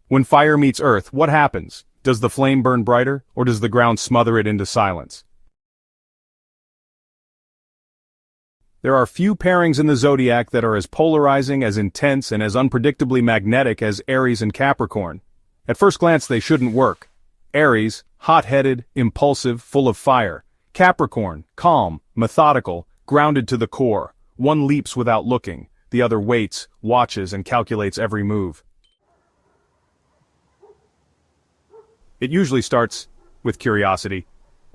When fire meets earth, what happens? Does the flame burn brighter, or does the ground smother it into silence? There are few pairings in the zodiac that are as polarizing, as intense, and as unpredictably magnetic as Aries and Capricorn. At first glance, they shouldn't work. Aries, hot-headed, impulsive, full of fire. Capricorn, calm, methodical, grounded to the core. One leaps without looking, the other waits, watches, and calculates every move. It usually starts with curiosity.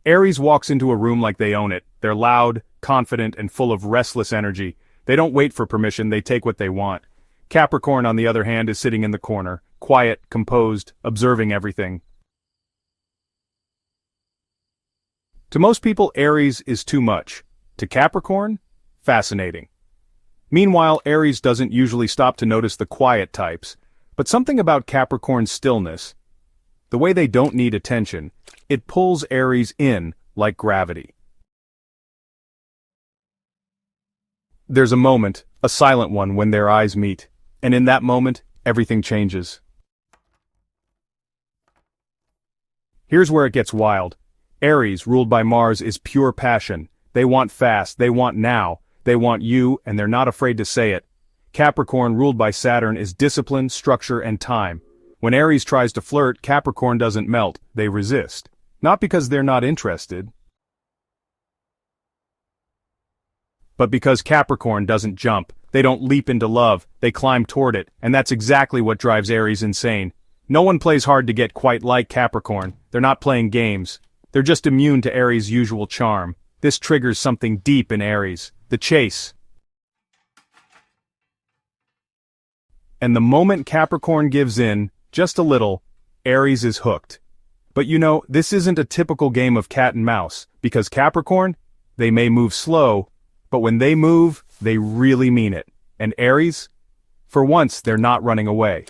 Aries walks into a room like they own it. They're loud, confident, and full of restless energy. They don't wait for permission, they take what they want. Capricorn, on the other hand, is sitting in the corner, quiet, composed, observing everything. To most people, Aries is too much. To Capricorn, fascinating. Meanwhile, Aries doesn't usually stop to notice the quiet types, but something about Capricorn's stillness, the way they don't need attention, it pulls Aries in like gravity. There's a moment, a silent one, when their eyes meet, and in that moment, everything changes. Here's where it gets wild. Aries, ruled by Mars, is pure passion. They want fast, they want now, they want you, and they're not afraid to say it. Capricorn, ruled by Saturn, is discipline, structure, and time. When Aries tries to flirt, Capricorn doesn't melt, they resist. Not because they're not interested, but because Capricorn doesn't jump. They don't leap into love, they climb toward it, and that's exactly what drives Aries insane. No one plays hard to get quite like Capricorn. They're not playing games. They're just immune to Aries' usual charm. This triggers something deep in Aries, the chase. And the moment Capricorn gives in, just a little, Aries is hooked. But you know, this isn't a typical game of cat and mouse, because Capricorn, they may move slow, but when they move, they really mean it. And Aries? For once, they're not running away.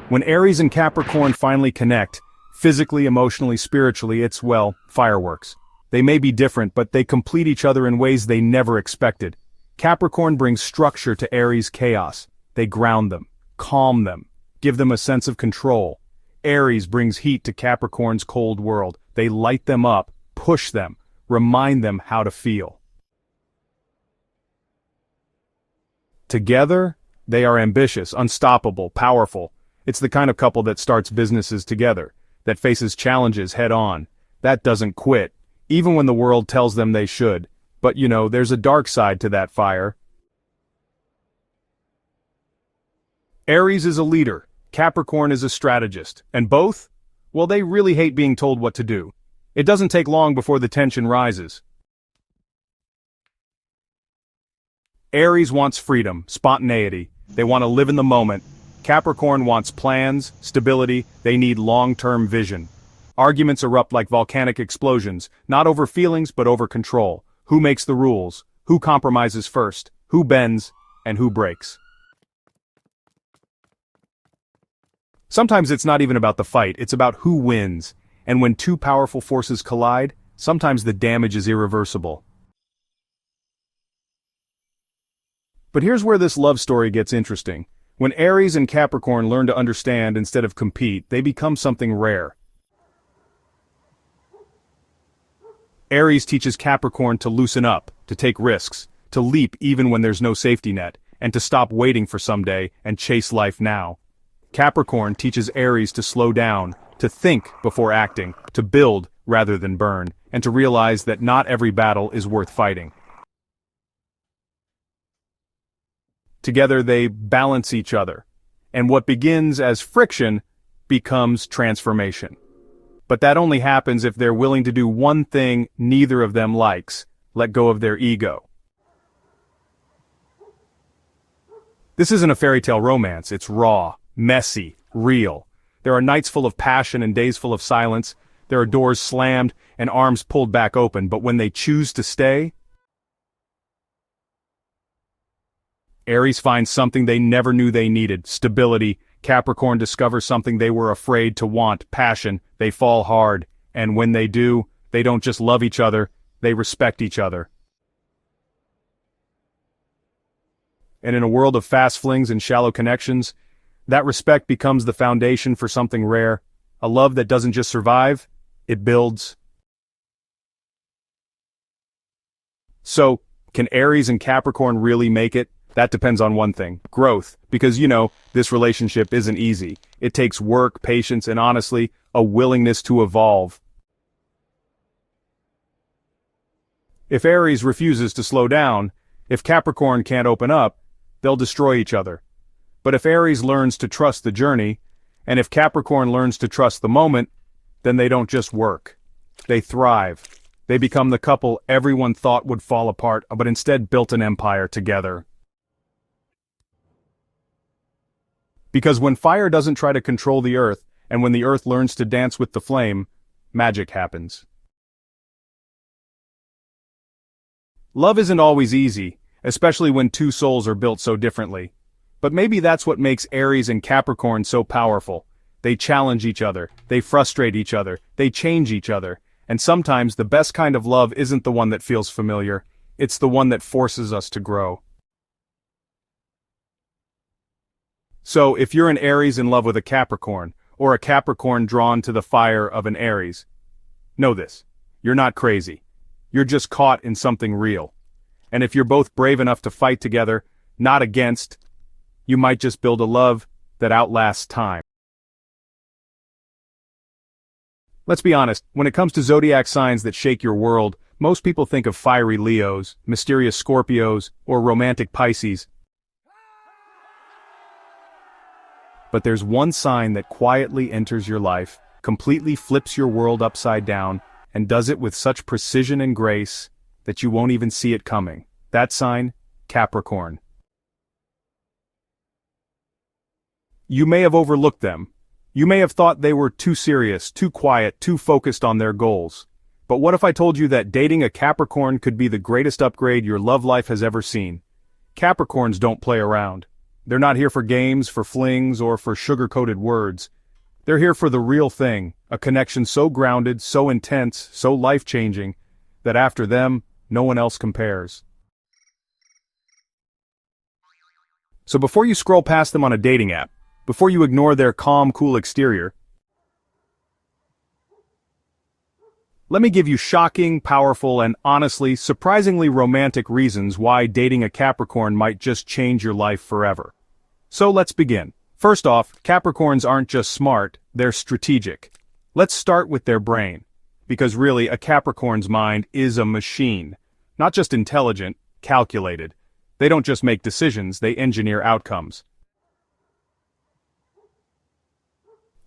When Aries and Capricorn finally connect, physically, emotionally, spiritually, it's, well, fireworks. They may be different, but they complete each other in ways they never expected. Capricorn brings structure to Aries' chaos. They ground them, calm them, give them a sense of control. Aries brings heat to Capricorn's cold world. They light them up, push them, remind them how to feel. Together, they are ambitious, unstoppable, powerful. It's the kind of couple that starts businesses together, that faces challenges head-on, that doesn't quit, even when the world tells them they should. But you know, there's a dark side to that fire. Aries is a leader, Capricorn is a strategist, and both? Well, they really hate being told what to do. It doesn't take long before the tension rises. Aries wants freedom, spontaneity. They want to live in the moment. Capricorn wants plans, stability, they need long-term vision. Arguments erupt like volcanic explosions, not over feelings but over control. Who makes the rules? Who compromises first? Who bends? And who breaks? Sometimes it's not even about the fight, it's about who wins. And when two powerful forces collide, sometimes the damage is irreversible. But here's where this love story gets interesting. When Aries and Capricorn learn to understand instead of compete, they become something rare. Aries teaches Capricorn to loosen up, to take risks, to leap even when there's no safety net, and to stop waiting for someday and chase life now. Capricorn teaches Aries to slow down, to think before acting, to build rather than burn, and to realize that not every battle is worth fighting. Together they balance each other, and what begins as friction becomes transformation. But that only happens if they're willing to do one thing neither of them likes: let go of their ego. This isn't a fairy tale romance, it's raw, messy, real. There are nights full of passion and days full of silence. There are doors slammed and arms pulled back open, but when they choose to stay, Aries finds something they never knew they needed: stability. Capricorn discovers something they were afraid to want: passion. They fall hard, and when they do, they don't just love each other, they respect each other. And in a world of fast flings and shallow connections, that respect becomes the foundation for something rare, a love that doesn't just survive, it builds. So, can Aries and Capricorn really make it? That depends on one thing, growth, because this relationship isn't easy. It takes work, patience, and honestly, a willingness to evolve. If Aries refuses to slow down, if Capricorn can't open up, they'll destroy each other. But if Aries learns to trust the journey, and if Capricorn learns to trust the moment, then they don't just work. They thrive. They become the couple everyone thought would fall apart, but instead built an empire together. Because when fire doesn't try to control the earth, and when the earth learns to dance with the flame, magic happens. Love isn't always easy, especially when two souls are built so differently. But maybe that's what makes Aries and Capricorn so powerful. They challenge each other, they frustrate each other, they change each other, and sometimes the best kind of love isn't the one that feels familiar, it's the one that forces us to grow. So, if you're an Aries in love with a Capricorn, or a Capricorn drawn to the fire of an Aries, know this, you're not crazy. You're just caught in something real. And if you're both brave enough to fight together, not against, you might just build a love that outlasts time. Let's be honest, when it comes to zodiac signs that shake your world, most people think of fiery Leos, mysterious Scorpios, or romantic Pisces. But there's one sign that quietly enters your life, completely flips your world upside down, and does it with such precision and grace that you won't even see it coming. That sign, Capricorn. You may have overlooked them. You may have thought they were too serious, too quiet, too focused on their goals. But what if I told you that dating a Capricorn could be the greatest upgrade your love life has ever seen? Capricorns don't play around. They're not here for games, for flings, or for sugar-coated words. They're here for the real thing, a connection so grounded, so intense, so life-changing, that after them, no one else compares. So before you scroll past them on a dating app, before you ignore their calm, cool exterior, let me give you shocking, powerful, and honestly, surprisingly romantic reasons why dating a Capricorn might just change your life forever. So let's begin. First off, Capricorns aren't just smart, they're strategic. Let's start with their brain. Because really, a Capricorn's mind is a machine. Not just intelligent, calculated. They don't just make decisions, they engineer outcomes.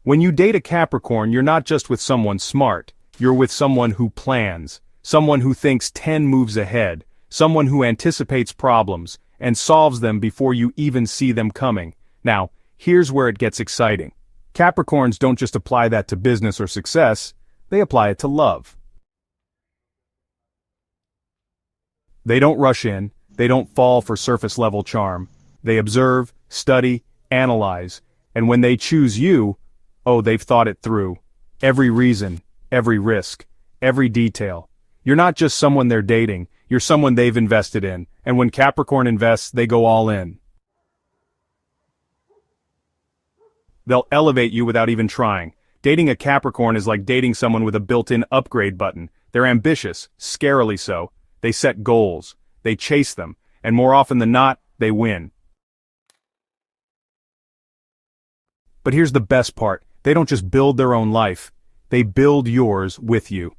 When you date a Capricorn, you're not just with someone smart. You're with someone who plans, someone who thinks 10 moves ahead, someone who anticipates problems, and solves them before you even see them coming. Now, here's where it gets exciting. Capricorns don't just apply that to business or success, they apply it to love. They don't rush in, they don't fall for surface-level charm. They observe, study, analyze, and when they choose you, they've thought it through. Every reason, every risk, every detail. You're not just someone they're dating, you're someone they've invested in, and when Capricorn invests, they go all in. They'll elevate you without even trying. Dating a Capricorn is like dating someone with a built-in upgrade button. They're ambitious, scarily so. They set goals, they chase them, and more often than not, they win. But here's the best part. They don't just build their own life. They build yours with you.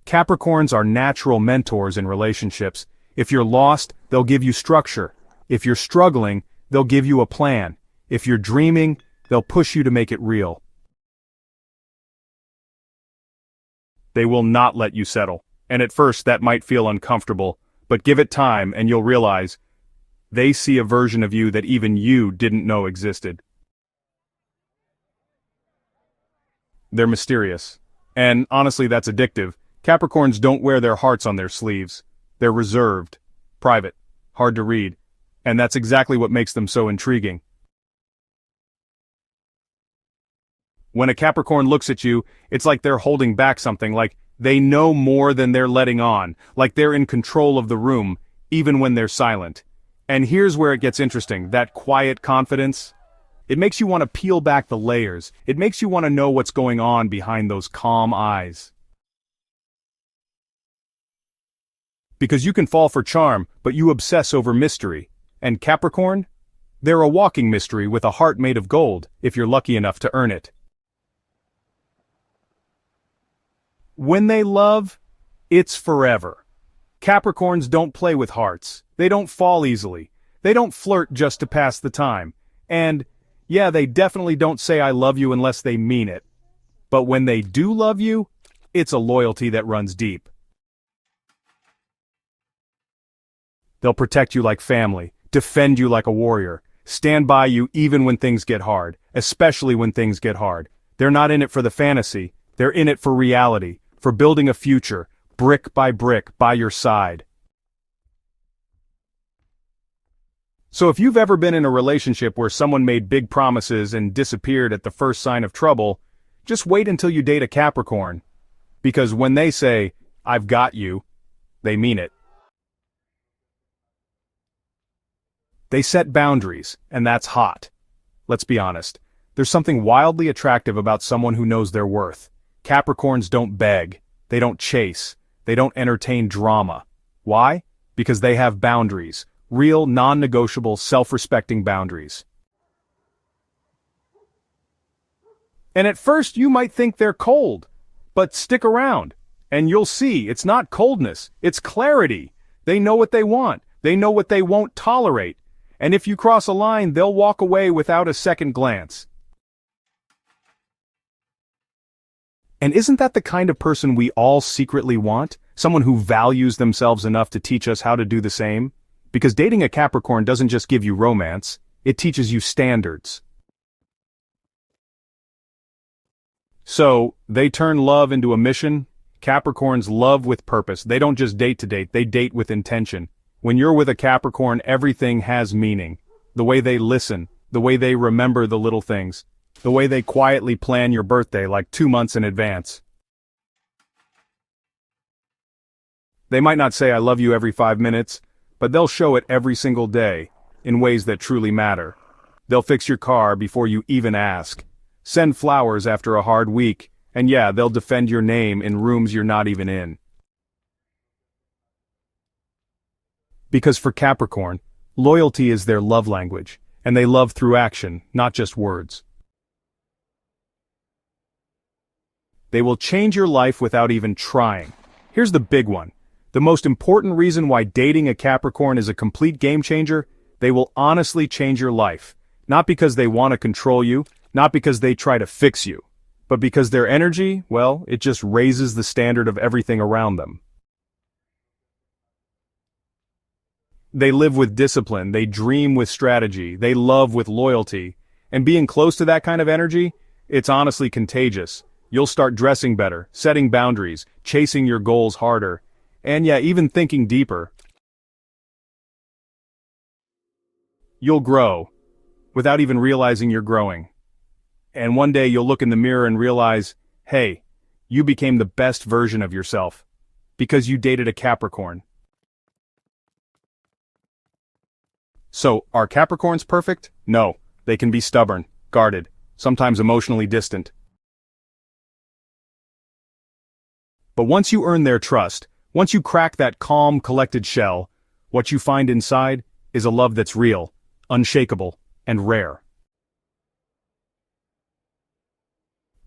Capricorns are natural mentors in relationships. If you're lost, they'll give you structure. If you're struggling, they'll give you a plan. If you're dreaming, they'll push you to make it real. They will not let you settle. And at first that might feel uncomfortable, but give it time and you'll realize they see a version of you that even you didn't know existed. They're mysterious. And honestly, that's addictive. Capricorns don't wear their hearts on their sleeves. They're reserved, private, hard to read. And that's exactly what makes them so intriguing. When a Capricorn looks at you, it's like they're holding back something, like they know more than they're letting on, like they're in control of the room, even when they're silent. And here's where it gets interesting, that quiet confidence. It makes you want to peel back the layers. It makes you want to know what's going on behind those calm eyes. Because you can fall for charm, but you obsess over mystery. And Capricorn? They're a walking mystery with a heart made of gold, if you're lucky enough to earn it. When they love, it's forever. Capricorns don't play with hearts. They don't fall easily. They don't flirt just to pass the time. And, yeah, they definitely don't say I love you unless they mean it. But when they do love you, it's a loyalty that runs deep. They'll protect you like family, defend you like a warrior, stand by you even when things get hard, especially when things get hard. They're not in it for the fantasy, they're in it for reality, for building a future, brick by your side. So if you've ever been in a relationship where someone made big promises and disappeared at the first sign of trouble, just wait until you date a Capricorn. Because when they say, "I've got you," they mean it. They set boundaries, and that's hot. Let's be honest. There's something wildly attractive about someone who knows their worth. Capricorns don't beg. They don't chase. They don't entertain drama. Why? Because they have boundaries. Real, non-negotiable, self-respecting boundaries. And at first you might think they're cold. But stick around, and you'll see it's not coldness, it's clarity. They know what they want. They know what they won't tolerate. And if you cross a line, they'll walk away without a second glance. And isn't that the kind of person we all secretly want? Someone who values themselves enough to teach us how to do the same? Because dating a Capricorn doesn't just give you romance, it teaches you standards. So, they turn love into a mission. Capricorns love with purpose. They don't just date to date, they date with intention. When you're with a Capricorn, everything has meaning. The way they listen, the way they remember the little things, the way they quietly plan your birthday like 2 months in advance. They might not say I love you every 5 minutes, but they'll show it every single day, in ways that truly matter. They'll fix your car before you even ask, send flowers after a hard week, and yeah, they'll defend your name in rooms you're not even in. Because for Capricorn, loyalty is their love language, and they love through action, not just words. They will change your life without even trying. Here's the big one. The most important reason why dating a Capricorn is a complete game changer, they will honestly change your life. Not because they want to control you, not because they try to fix you, but because their energy, well, it just raises the standard of everything around them. They live with discipline, they dream with strategy, they love with loyalty. And being close to that kind of energy, it's honestly contagious. You'll start dressing better, setting boundaries, chasing your goals harder, and yeah, even thinking deeper. You'll grow, without even realizing you're growing. And one day you'll look in the mirror and realize, hey, you became the best version of yourself, because you dated a Capricorn. So, are Capricorns perfect? No, they can be stubborn, guarded, sometimes emotionally distant. But once you earn their trust, once you crack that calm, collected shell, what you find inside is a love that's real, unshakable, and rare.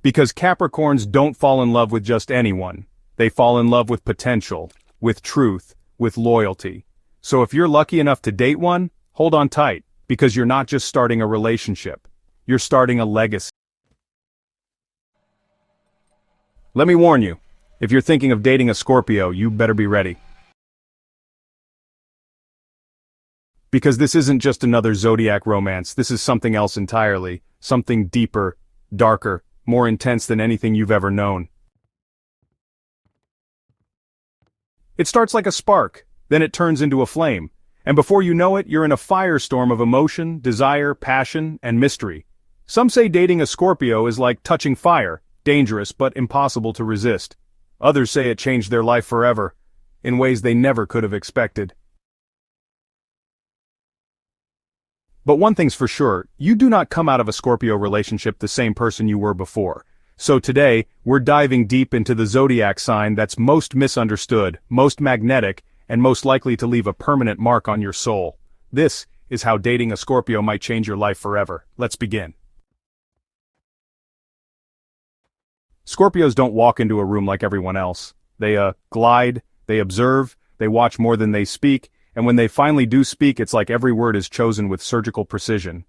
Because Capricorns don't fall in love with just anyone. They fall in love with potential, with truth, with loyalty. So if you're lucky enough to date one, hold on tight, because you're not just starting a relationship. You're starting a legacy. Let me warn you, if you're thinking of dating a Scorpio, you better be ready. Because this isn't just another Zodiac romance, this is something else entirely, something deeper, darker, more intense than anything you've ever known. It starts like a spark, then it turns into a flame, and before you know it, you're in a firestorm of emotion, desire, passion, and mystery. Some say dating a Scorpio is like touching fire, dangerous but impossible to resist. Others say it changed their life forever, in ways they never could have expected. But one thing's for sure, you do not come out of a Scorpio relationship the same person you were before. So today, we're diving deep into the zodiac sign that's most misunderstood, most magnetic, and most likely to leave a permanent mark on your soul. This is how dating a Scorpio might change your life forever. Let's begin. Scorpios don't walk into a room like everyone else. They glide, they observe, they watch more than they speak, and when they finally do speak, it's like every word is chosen with surgical precision.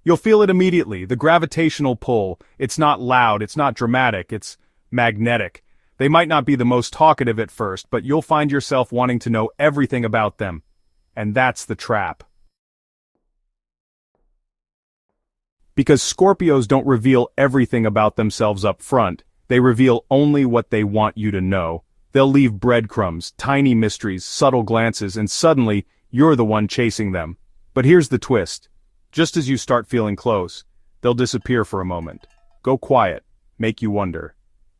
You'll feel it immediately, the gravitational pull. It's not loud, it's not dramatic, it's magnetic. They might not be the most talkative at first, but you'll find yourself wanting to know everything about them. And that's the trap. Because Scorpios don't reveal everything about themselves up front, they reveal only what they want you to know. They'll leave breadcrumbs, tiny mysteries, subtle glances, and suddenly, you're the one chasing them. But here's the twist. Just as you start feeling close, they'll disappear for a moment. Go quiet, make you wonder.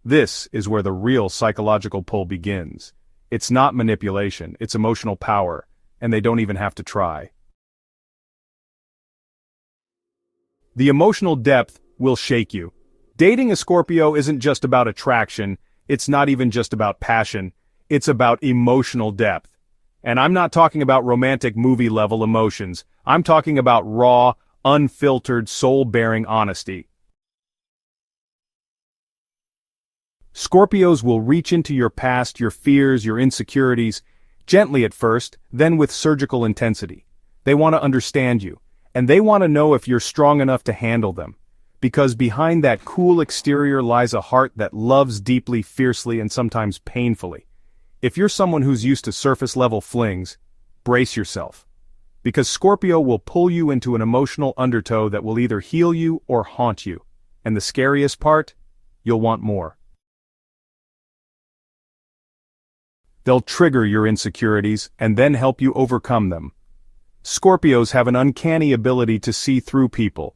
This is where the real psychological pull begins. It's not manipulation, it's emotional power, and they don't even have to try. The emotional depth will shake you. Dating a Scorpio isn't just about attraction, it's not even just about passion, it's about emotional depth. And I'm not talking about romantic movie-level emotions, I'm talking about raw, unfiltered, soul-bearing honesty. Scorpios will reach into your past, your fears, your insecurities, gently at first, then with surgical intensity. They want to understand you, and they want to know if you're strong enough to handle them. Because behind that cool exterior lies a heart that loves deeply, fiercely, and sometimes painfully. If you're someone who's used to surface-level flings, brace yourself. Because Scorpio will pull you into an emotional undertow that will either heal you or haunt you. And the scariest part? You'll want more. They'll trigger your insecurities and then help you overcome them. Scorpios have an uncanny ability to see through people.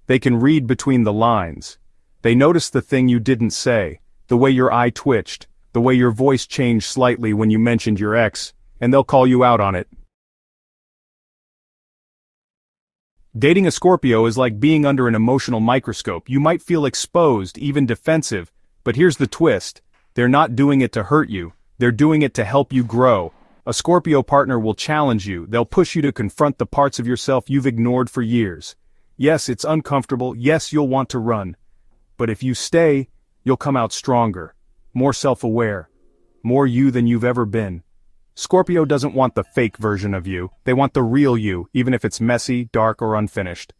They can read between the lines. They notice the thing you didn't say, the way your eye twitched, the way your voice changed slightly when you mentioned your ex, and they'll call you out on it. Dating a Scorpio is like being under an emotional microscope. You might feel exposed, even defensive, but here's the twist. They're not doing it to hurt you, they're doing it to help you grow. A Scorpio partner will challenge you, they'll push you to confront the parts of yourself you've ignored for years. Yes, it's uncomfortable, yes, you'll want to run. But if you stay, you'll come out stronger, more self-aware, more you than you've ever been. Scorpio doesn't want the fake version of you, they want the real you, even if it's messy, dark, or unfinished.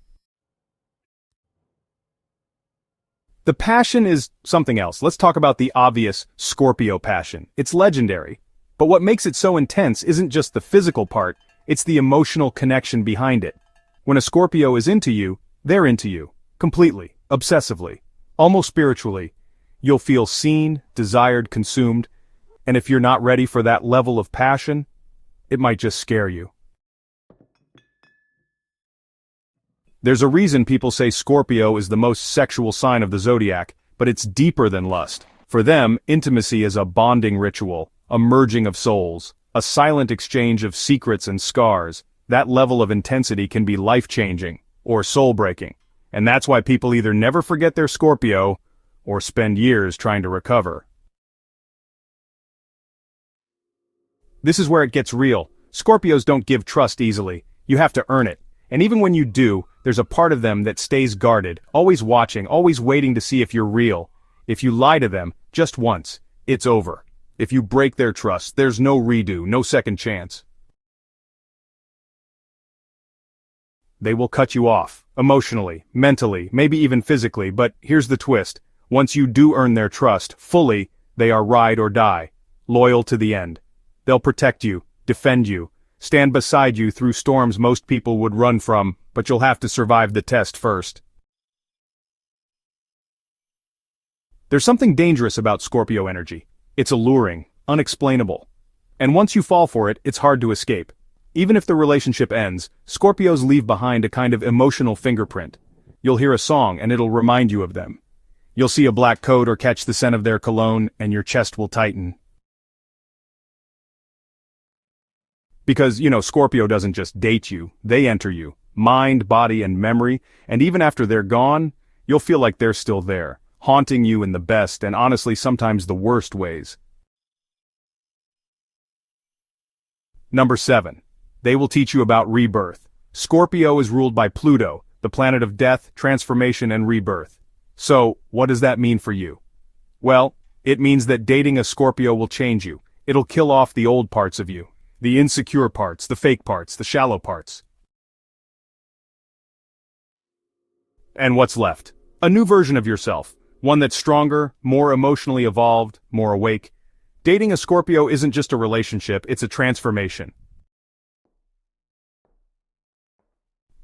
The passion is something else. Let's talk about the obvious Scorpio passion. It's legendary. But what makes it so intense isn't just the physical part, it's the emotional connection behind it. When a Scorpio is into you, they're into you. Completely, obsessively, almost spiritually. You'll feel seen, desired, consumed, and if you're not ready for that level of passion, it might just scare you. There's a reason people say Scorpio is the most sexual sign of the zodiac, but it's deeper than lust. For them, intimacy is a bonding ritual, a merging of souls, a silent exchange of secrets and scars. That level of intensity can be life-changing, or soul-breaking, and that's why people either never forget their Scorpio, or spend years trying to recover. This is where it gets real. Scorpios don't give trust easily, you have to earn it, and even when you do, there's a part of them that stays guarded, always watching, always waiting to see if you're real. If you lie to them, just once, it's over. If you break their trust, there's no redo, no second chance. They will cut you off, emotionally, mentally, maybe even physically, but here's the twist. Once you do earn their trust, fully, they are ride or die, loyal to the end. They'll protect you, defend you, stand beside you through storms most people would run from, but you'll have to survive the test first. There's something dangerous about Scorpio energy. It's alluring, unexplainable. And once you fall for it, it's hard to escape. Even if the relationship ends, Scorpios leave behind a kind of emotional fingerprint. You'll hear a song and it'll remind you of them. You'll see a black coat or catch the scent of their cologne and your chest will tighten. Because, Scorpio doesn't just date you, they enter you. Mind, body, and memory, and even after they're gone, you'll feel like they're still there, haunting you in the best and honestly sometimes the worst ways. Number 7. They will teach you about rebirth. Scorpio is ruled by Pluto, the planet of death, transformation, and rebirth. So, what does that mean for you? Well, it means that dating a Scorpio will change you. It'll kill off the old parts of you. The insecure parts, the fake parts, the shallow parts. And what's left? A new version of yourself. One that's stronger, more emotionally evolved, more awake. Dating a Scorpio isn't just a relationship, it's a transformation.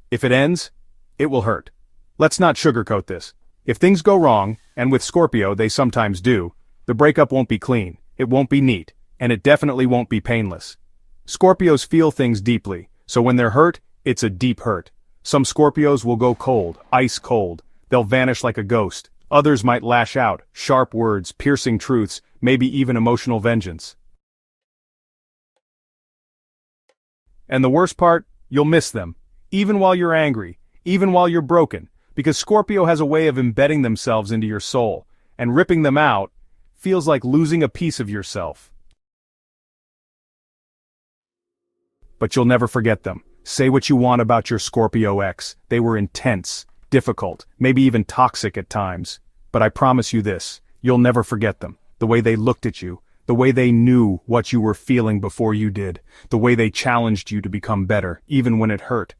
If it ends, it will hurt. Let's not sugarcoat this. If things go wrong, and with Scorpio they sometimes do, the breakup won't be clean, it won't be neat, and it definitely won't be painless. Scorpios feel things deeply, so when they're hurt, it's a deep hurt. Some Scorpios will go cold, ice cold. They'll vanish like a ghost. Others might lash out, sharp words, piercing truths, maybe even emotional vengeance. And the worst part, you'll miss them. Even while you're angry, even while you're broken, because Scorpio has a way of embedding themselves into your soul, and ripping them out feels like losing a piece of yourself. But you'll never forget them. Say what you want about your Scorpio ex. They were intense, difficult, maybe even toxic at times. But I promise you this, you'll never forget them. The way they looked at you, the way they knew what you were feeling before you did, the way they challenged you to become better, even when it hurt.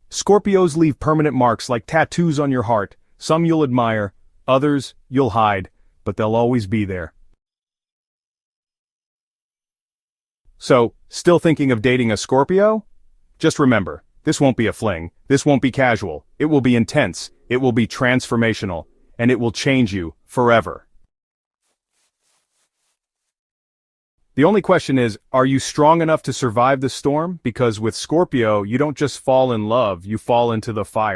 Scorpios leave permanent marks like tattoos on your heart. Some you'll admire, others you'll hide, but they'll always be there. So, still thinking of dating a Scorpio? Just remember, this won't be a fling, this won't be casual, it will be intense, it will be transformational, and it will change you forever. The only question is, are you strong enough to survive the storm? Because with Scorpio, you don't just fall in love, you fall into the fire.